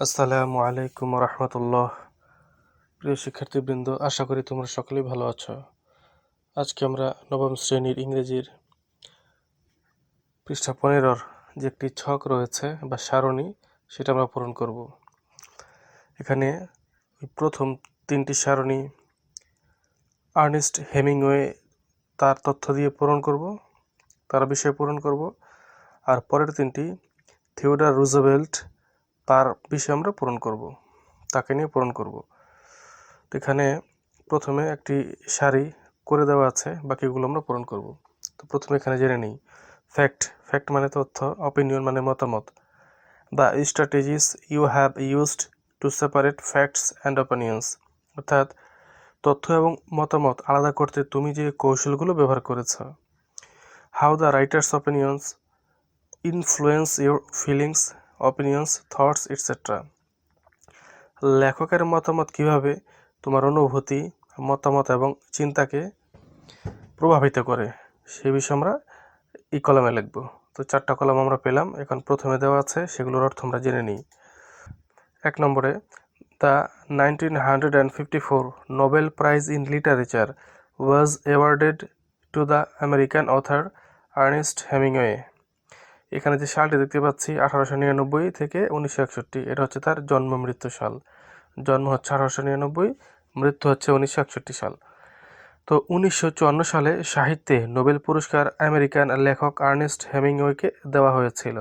আসসালামু আলাইকুম রহমতুল্লাহ। প্রিয় শিক্ষার্থীবৃন্দ, আশা করি তোমরা সকলেই ভালো আছো। আজকে আমরা নবম শ্রেণীর ইংরেজির পৃষ্ঠা 15 যে একটি ছক রয়েছে বা সারণী, সেটা আমরা পূরণ করব। এখানে প্রথম তিনটি সারণী আর্নেস্ট হেমিংওয়ে তার তথ্য দিয়ে পূরণ করব, তার বিষয়ে পূরণ করব। আর পরের তিনটি থিওডর রুজভেল্ট, তার বিষয়ে আমরা পূরণ করব, তাকে নিয়ে পূরণ করব। এখানে প্রথমে একটি সারি করে দেওয়া আছে, বাকিগুলো আমরা পূরণ করব। তো প্রথমে এখানে জেনে নিই ফ্যাক্ট মানে তথ্য, অপিনিয়ন মানে মতামত। The strategies you have used to separate facts and opinions, অর্থাৎ তথ্য এবং মতামত আলাদা করতে তুমি যে কৌশলগুলো ব্যবহার করেছ। How the writers opinions influence your feelings, opinions, thoughts etcetera. লেখকের মতামত কিভাবে তোমার অনুভূতি, মতামত এবং চিন্তাকে প্রভাবিত করে, সে বিষয়ে আমরা এই কলামে লিখব। তো 4টা কলাম আমরা পেলাম। এখন প্রথমে দেওয়া আছে, সেগুলোর অর্থ আমরা জেনে নিই। 1 নম্বরে, the 1954 Nobel prize in literature was awarded to the American author Ernest Hemingway. এখানে যে সালটি দেখতে পাচ্ছি 1899 থেকে 1961, এটা হচ্ছে তার জন্ম মৃত্যু সাল। জন্ম হচ্ছে 1899, মৃত্যু হচ্ছে 1961 সাল। তো 1954 সালে সাহিত্যে নোবেল পুরস্কার আমেরিকান লেখক আর্নেস্ট হেমিংওয়েকে দেওয়া হয়েছিল।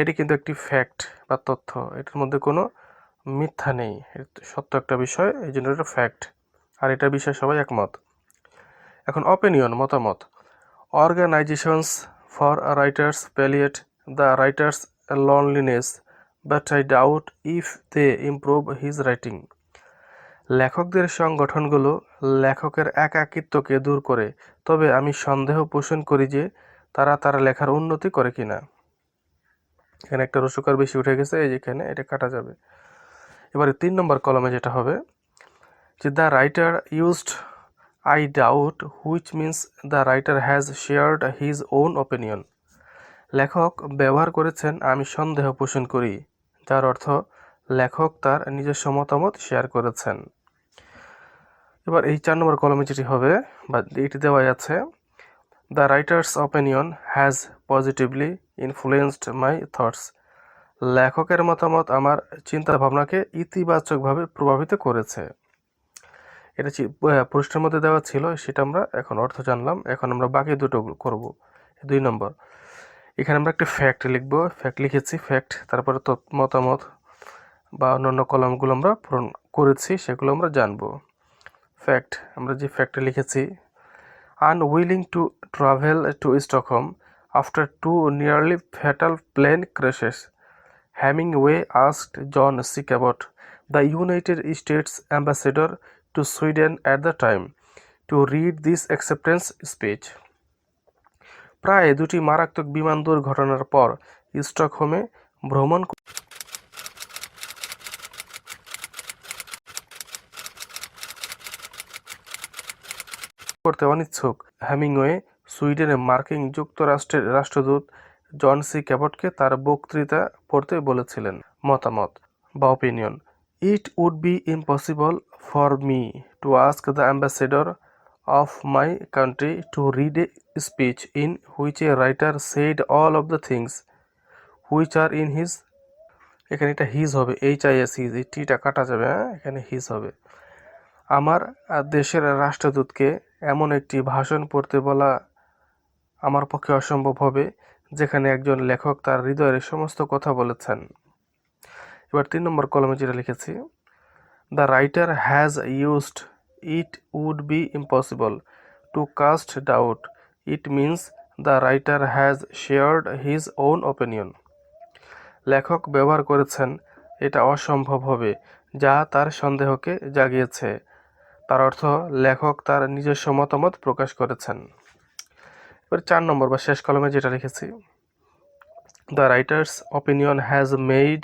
এটি কিন্তু একটি ফ্যাক্ট বা তথ্য, এটার মধ্যে কোনো মিথ্যা নেই, সত্য একটা বিষয়, এই জন্য এটা ফ্যাক্ট, আর এটার বিষয়ে সবাই একমত। এখন অপিনিয়ন, মতামত। Organisations for writers palliate the writers loneliness, but I doubt if they improve his writing. লেখকদের সংগঠনগুলো লেখকের একাকিত্বকে দূর করে, তবে আমি সন্দেহ পোষণ করি যে তারা তার লেখার উন্নতি করে কিনা। এখানে একটা রসুকার বেশি উঠে গেছে, এই যেখানে এটা কাটা যাবে। এবারে 3 নম্বর কলমে যেটা হবে যে the writer used I doubt, which means the writer has shared his own opinion. লেখক ব্যবহার করেছেন আমি সন্দেহ পোষণ করি, যার অর্থ লেখক তার নিজস্ব মতামত শেয়ার করেছেন। এবার এই 4 নম্বর কলমে যেটি হবে বা এটি দেওয়াই আছে, the writers opinion has positively influenced my thoughts. লেখকের মতামত আমার চিন্তা ভাবনাকে ইতিবাচকভাবে প্রভাবিত করেছে। এটা পৃষ্ঠার মধ্যে দেওয়া ছিল, সেটা আমরা এখন অর্থ জানলাম। এখন আমরা বাকি দুটো করব। 2 নম্বর, এখানে আমরা একটা ফ্যাক্ট লিখব, ফ্যাক্ট লিখেছি, ফ্যাক্ট, তারপরে মতামত বা অন্যান্য কলামগুলো আমরা পূরণ করেছি, সেগুলো আমরা জানবো। ফ্যাক্ট, আমরা যে ফ্যাক্টটা লিখেছি, unwilling to travel to Stockholm after 2 nearly fatal plane crashes, Hemingway asked John C. Cabot, the United States ambassador to Sweden at the time, to read this acceptance speech. প্রায় 2টি মারাত্মক বিমান দুর্ঘটনার পর স্টকহোমে ভ্রমণ করতে অনিচ্ছুক হেমিংওয়ে সুইডেনে মার্কিন যুক্তরাষ্ট্রের রাষ্ট্রদূত জন সি ক্যাবটকে তার বক্তৃতা পড়তে বলেছিলেন। মতামত বা opinion, it would be impossible for me to ask the ambassador of my country to read a speech in which a writer shed all of the things which are in his. এখানে এটা his হবে, HIS his, এই টিটা কাটা যাবে, এখানে his হবে। আমার দেশের রাষ্ট্রদূতকে এমন একটি ভাষণ পড়তে বলা আমার পক্ষে অসম্ভব হবে, যেখানে একজন লেখক তার হৃদয়ের সমস্ত কথা বলেছেন। এবার 3 নম্বর কলমে যেটা লিখেছি, the writer has used it would be impossible to caste doubt, it means the writer has shared his own opinion. লেখক ব্যবহার করেছেন এটা অসম্ভব হবে, যা তার সন্দেহকে জাগিয়েছে, তার অর্থ লেখক তার নিজস্ব মতামত প্রকাশ করেছেন। এবার 4 নম্বর বা শেষ কলমে যেটা লিখেছি, the writers opinion has made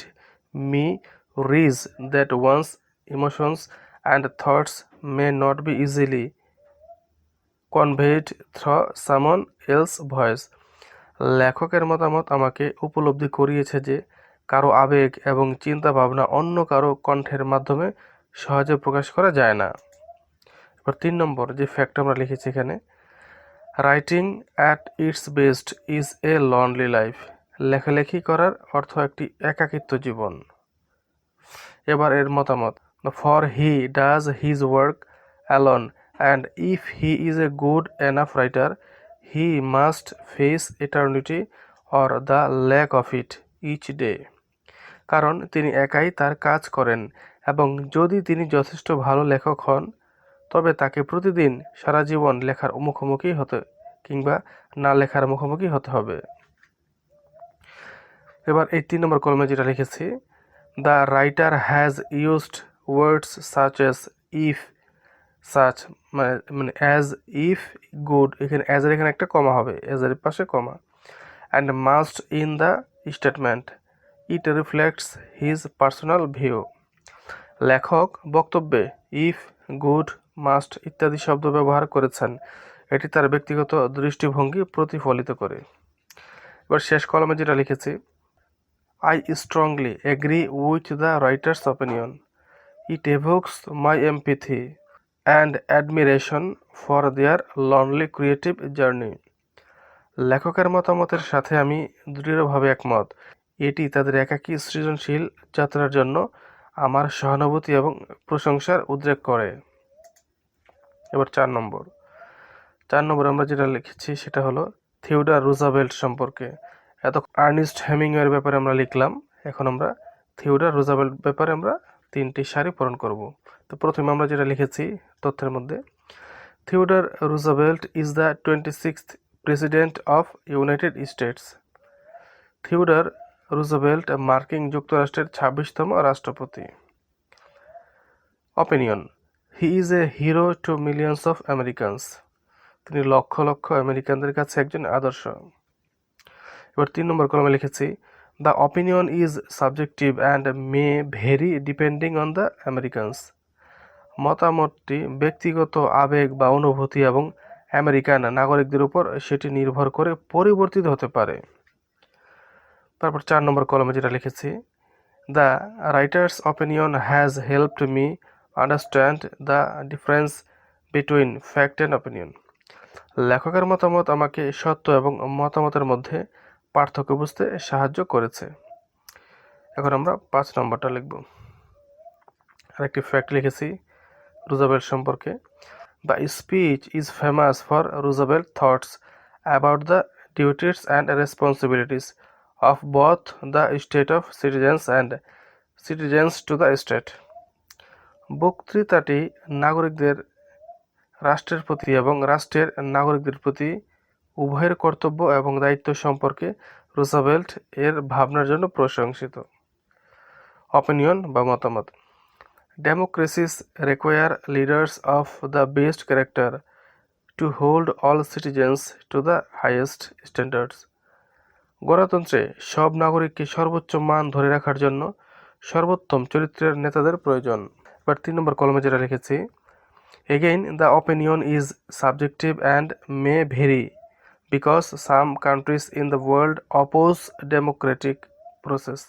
me ridge that once emotions and thoughts may not be easily conveyed through সামন এলস ভয়েস। লেখকের মতামত আমাকে উপলব্ধি করিয়েছে যে কারো আবেগ এবং চিন্তা ভাবনা অন্য কারো কণ্ঠের মাধ্যমে সহজে প্রকাশ করা যায় না। এবার 3 নম্বর যে ফ্যাক্ট আমরা লিখেছি এখানে, writing at it's best is a lonely life. লেখালেখি করার অর্থ একটি একাকিত্ব জীবন। এবার এর মতামত, for he does his work alone and if he is a good enough writer he must face eternity or the lack of it each day. কারণ তিনি একাই তার কাজ করেন এবং যদি তিনি যথেষ্ট ভালো লেখক হন তবে তাকে প্রতিদিন সারা জীবন লেখার মুখোমুখি হতে কিংবা না লেখার মুখোমুখি হতে হবে। এবার এই 3 নম্বর কলমে যেটা লিখেছি, the writer has used words such as if such মানে অ্যাজ ইফ গুড, এখানে অ্যাজের এখানে একটা কমা হবে, অ্যাজের পাশে comma, and must in the statement it reflects his personal view. লেখক বক্তব্যে ইফ, গুড, মাস্ট ইত্যাদি শব্দ ব্যবহার করেছেন, এটি তার ব্যক্তিগত দৃষ্টিভঙ্গি প্রতিফলিত করে। এবার শেষ কলমে যেটা লিখেছি, I strongly agree with the writer's opinion. It evokes my empathy and admiration for their lonely creative journey. লেখকের মতামতের সাথে আমি দৃঢ়ভাবে একমত। এটি তাদের একাকী সৃজনশীল যাত্রার জন্য আমার সহানুভূতি এবং প্রশংসার উদ্রেক করে। এবার 4 নম্বর আমরা যেটা লিখেছি সেটা হলো থিওডর রুজভেল্ট সম্পর্কে। এত আর্নেস্ট হেমিংওয়ের ব্যাপারে আমরা লিখলাম, এখন আমরা থিওডর রুজভেল্ট ব্যাপারে আমরা 3টি সারি পূরণ করব। তো প্রথমে আমরা যেটা লিখেছি তথ্যের মধ্যে, Theodore Roosevelt is the 26th president of United states. Theodore Roosevelt মার্কিন যুক্তরাষ্ট্রের 26তম রাষ্ট্রপতি। Opinion, he is a hero two millions of Americans. তিনি লক্ষ লক্ষ আমেরিকানদের কাছে একজন আদর্শ। এবার 3 নম্বর কলমে লিখেছি, the opinion is subjective and may vary depending on the Americans. মতামতটি ব্যক্তিগত আবেগ বা অনুভূতি এবং আমেরিকান নাগরিকদের উপর সেটি নির্ভর করে পরিবর্তিত হতে পারে। তারপর 4 নম্বর কলমে যেটা লিখেছি, the writers opinion has helped me understand the difference between fact and opinion. লেখকের মতামত আমাকে সত্য এবং মতামতের মধ্যে পার্থক্য বুঝতে সাহায্য করেছে। এখন আমরা 5 নম্বরটা লিখব। আরেকটি ফ্যাক্ট লিখেছি রুজভেল্ট সম্পর্কে, the speech is famous for Roosevelt thoughts about the duties and responsibilities of both the state of citizens and citizens to the state. বক্তৃতাটি নাগরিকদের রাষ্ট্রের প্রতি এবং রাষ্ট্রের নাগরিকদের প্রতি উভয়ের কর্তব্য এবং দায়িত্ব সম্পর্কে রুজভেল্ট এর ভাবনার জন্য প্রশংসিত। অপিনিয়ন বা মতামত, democracies require leaders of the best character to hold all citizens to the highest standards. গণতন্ত্রে সব নাগরিককে সর্বোচ্চ মান ধরে রাখার জন্য সর্বোত্তম চরিত্রের নেতাদের প্রয়োজন। এবার 3 নম্বর কলমে যেটা লিখেছি, Again, the opinion is subjective and may vary because some countries in the world oppose democratic process.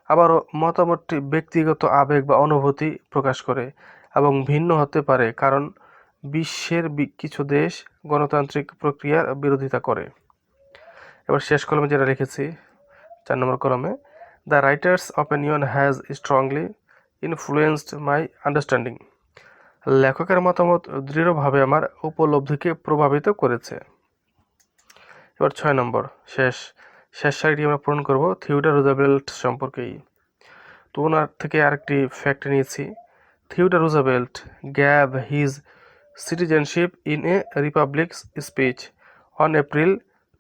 আবারও মতামতটি ব্যক্তিগত আবেগ বা অনুভূতি প্রকাশ করে এবং ভিন্ন হতে পারে কারণ বিশ্বের কিছু দেশ গণতান্ত্রিক প্রক্রিয়ার বিরোধিতা করে। এবার শেষ কলমে যেটা লিখেছি 4 নম্বর কলমে, the writers opinion has strongly influenced my understanding. লেখকের মতামত দৃঢ়ভাবে আমার উপলব্ধিকে প্রভাবিত করেছে। এবার 6 নম্বর শেষ সারিটি আমরা পূরণ করব থিওডর রুজভেল্ট সম্পর্কেই। তো ওনার থেকে আরেকটি ফ্যাক্ট নিয়েছি, Theodore Roosevelt gave his citizenship in a republics speech on April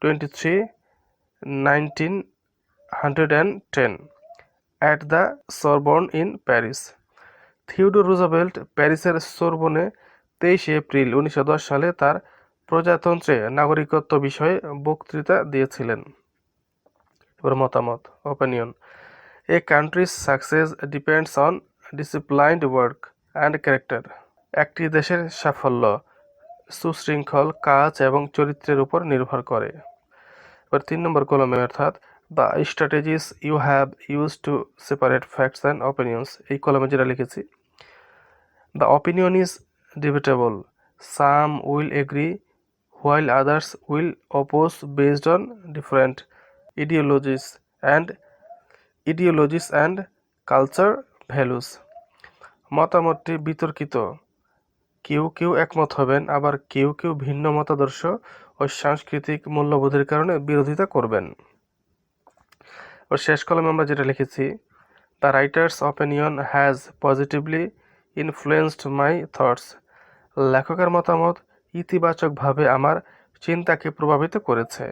23, 1910 at the Sorbonne in Paris. Theodore Roosevelt প্যারিসের সোরবনে 23 এপ্রিল 1910 সালে তার প্রজাতন্ত্রে নাগরিকত্ব বিষয়ে বক্তৃতা দিয়েছিলেন। এবার মতামত, opinion, a country's success depends on disciplined work and character. একটি দেশের সাফল্য সুশৃঙ্খল কাজ এবং চরিত্রের উপর নির্ভর করে। এবার 3 নম্বর কলমে, অর্থাৎ the strategies you have use to separate facts and opinions, এই কলমে যেটা লিখেছি। The opinion is debatable, some will agri while others will oppose based on different ideologies and culture values. মতামতটি বিতর্কিত, কেউ কেউ একমত হবেন, আবার কেউ কেউ ভিন্ন মতাদর্শ ও সাংস্কৃতিক মূল্যবোধের কারণে বিরোধিতা করবেন। ও শেষ কলমে আমরা যেটা লিখেছি, the writers opinion has positively influenced my thoughts, লেখকের মতামত ইতিবাচকভাবে আমার চিন্তাকে প্রভাবিত করেছে।